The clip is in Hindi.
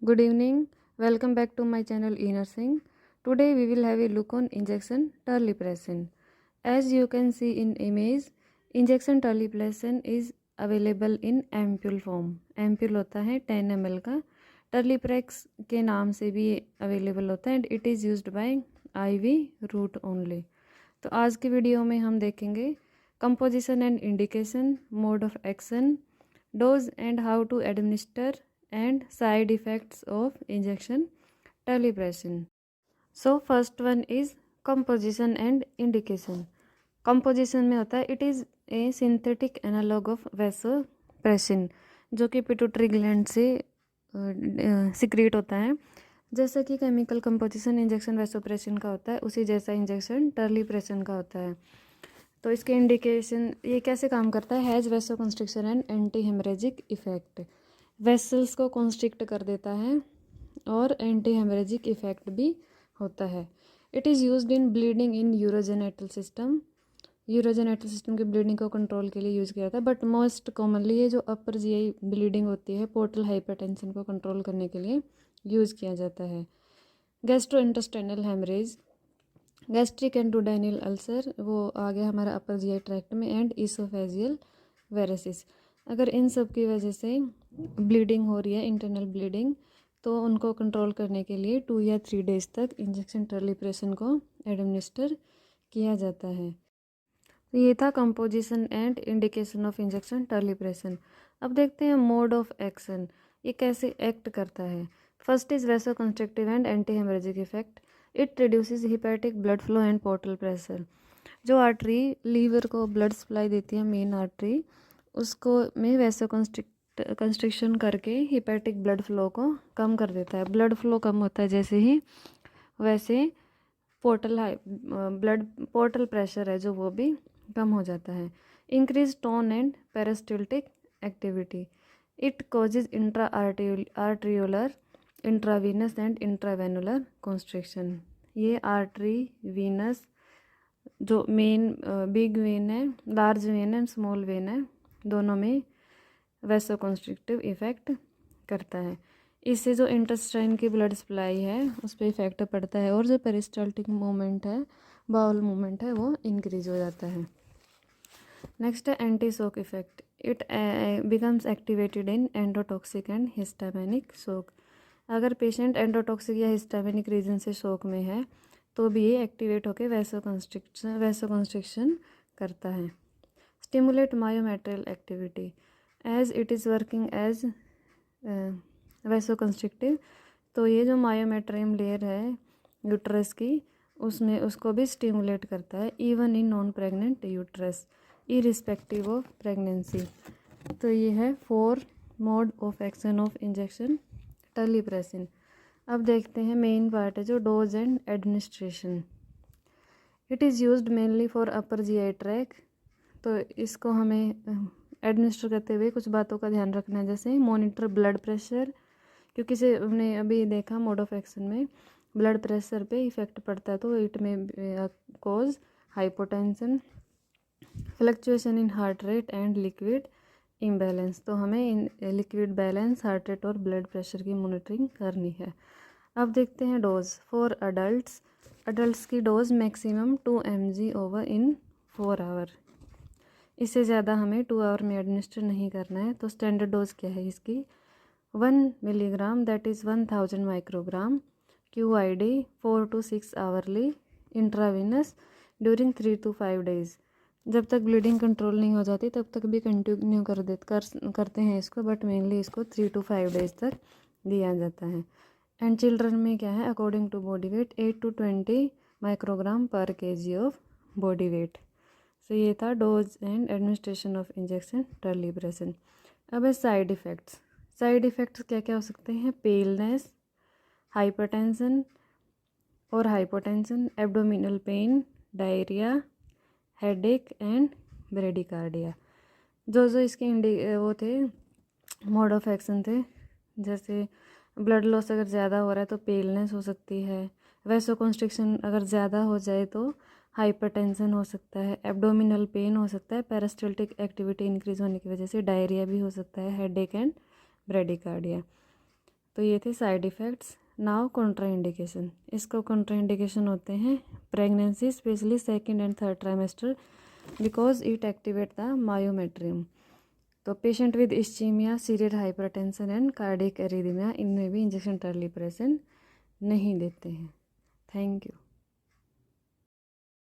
Good evening. Welcome back to my channel eNursing. Today we will have a look on injection terlipressin. As you can see in image, injection terlipressin is available in ampule form. Ampule होता है 10 ml का. Terliprex के नाम से भी अवेलेबल होता है and it is used by IV route only. तो आज की वीडियो में हम देखेंगे composition and indication, mode of action, dose and how to administer and side effects of injection terlipressin. So first one is composition and indication. Composition में होता है it is a synthetic analog of vasopressin जो कि पिट्यूटरी ग्लैंड से सिक्रीट होता है. जैसा कि केमिकल कंपोजिशन इंजेक्शन वैसोप्रेसिन का होता है उसी जैसा इंजेक्शन टर्लीप्रेसिन का होता है. तो इसके इंडिकेशन ये कैसे काम करता है. Has vaso constriction and anti haemorrhagic effect. Vessels को कॉन्स्ट्रिक्ट कर देता है और एंटी हेमरेजिक इफेक्ट भी होता है. It is used in bleeding in urogenital system. Urogenital system की ब्लीडिंग को कंट्रोल के लिए यूज़ किया जाता है. बट मोस्ट कॉमनली ये जो अपर जीआई ब्लीडिंग होती है पोर्टल हाइपरटेंशन को कंट्रोल करने के लिए यूज़ किया जाता है. Gastrointestinal haemorrhage, gastric and duodenal ulcer वो आ गया हमारा अपर जीआई ट्रैक्ट में, एंड इसोफेजियल वेरेसिस. अगर इन सब की वजह से ब्लीडिंग हो रही है इंटरनल ब्लीडिंग तो उनको कंट्रोल करने के लिए 2 या 3 डेज तक इंजेक्शन टर्लीप्रेसिन को एडमिनिस्टर किया जाता है. तो ये था composition and indication of injection terlipressin. अब देखते हैं मोड ऑफ एक्शन, ये कैसे एक्ट करता है. First is vaso constructive and anti haemorrhagic effect. It reduces hepatic blood flow and portal pressure. जो आर्टरी लीवर को ब्लड सप्लाई देती है मेन आर्टरी उसको में वैसो कंस्ट्रिक्शन करके हिपैटिक ब्लड फ्लो को कम कर देता है. ब्लड फ्लो कम होता है जैसे ही वैसे पोर्टल प्रेशर है जो वो भी कम हो जाता है. Increase tone and peristaltic activity. It causes intra arteriolar, intravenous and intravenular constriction. ये आर्टरी वीनस जो मेन बिग वेन है, लार्ज वेन है, स्मॉल वेन है, दोनों में वैसोकंस्ट्रिक्टिव इफेक्ट करता है. इससे जो इंटेस्टाइन की ब्लड सप्लाई है उस पर इफेक्ट पड़ता है और जो पेरिस्टाल्टिक मूवमेंट है, बाउल मूवमेंट है, वो इंक्रीज हो जाता है. नेक्स्ट है anti shock effect. It becomes activated in endotoxic and histaminic shock. अगर पेशेंट एंडोटॉक्सिक या हिस्टामिनिक रीजन से शॉक में है तो भी ये एक्टिवेट होकर वैसोकंस्ट्रिक्शन करता है. Stimulate myometrial activity. As it is working as vasoconstrictive तो ये जो मायोमेट्रियम लेयर है यूट्रस की उसमें उसको भी स्टिमुलेट करता है even in non pregnant uterus irrespective of pregnancy. तो ये है 4 mode of action of injection terlipressin. अब देखते हैं मेन पार्ट है जो dose and administration. It is used mainly for upper GI tract. तो इसको हमें एडमिनिस्टर करते हुए कुछ बातों का ध्यान रखना है. जैसे मॉनिटर ब्लड प्रेशर, क्योंकि से हमने अभी देखा मोड ऑफ एक्शन में ब्लड प्रेशर पे इफेक्ट पड़ता है तो it may cause hypotension, fluctuation in heart rate and liquid imbalance. तो हमें इन लिक्विड बैलेंस, हार्ट रेट और ब्लड प्रेशर की मॉनिटरिंग करनी है. अब देखते हैं डोज फॉर अडल्ट्स. अडल्ट्स की dose maximum 2 mg over in 4 hour. इससे ज़्यादा हमें 2 आवर में एडमिनिस्टर नहीं करना है. तो स्टैंडर्ड डोज क्या है इसकी 1 milligram that is 1000 microgram QID 4 to 6 hourly intravenous during 3 to 5 days. जब तक ब्लीडिंग कंट्रोल नहीं हो जाती तब तक भी कंटिन्यू करते हैं इसको, बट मेनली इसको 3 to 5 डेज तक दिया जाता है. एंड चिल्ड्रन में क्या है according to body weight 8 to 20 microgram पर kg ऑफ बॉडी वेट. तो ये था dose and administration of injection terlipressin. अब है साइड इफ़ेक्ट्स. साइड इफ़ेक्ट्स क्या क्या हो सकते हैं. पेलनेस, हाइपरटेंशन और hypotension, abdominal pain, diarrhoea, headache and bradycardia. जो जो इसके वो थे मोड ऑफ एक्शन थे. जैसे ब्लड लॉस अगर ज़्यादा हो रहा है तो पेलनेस हो सकती है. वैसोकंस्ट्रिक्शन अगर ज़्यादा हो जाए तो हाइपरटेंशन हो सकता है, एब्डोमिनल पेन हो सकता है, पेरिस्टल्टिक एक्टिविटी इंक्रीज होने की वजह से डायरिया भी हो सकता है, हेडेक एंड ब्रेडिकार्डिया. तो ये थे साइड इफ़ेक्ट्स। Now contraindication. इसको कॉन्ट्राइंडिकेशन होते हैं pregnancy specially second and third trimester because it activate the myometrium. तो patient with ischaemia, severe hypertension and cardiac arrhythmia, इनमें भी इंजेक्शन टर्लीप्रेसिन नहीं देते हैं। Thank you.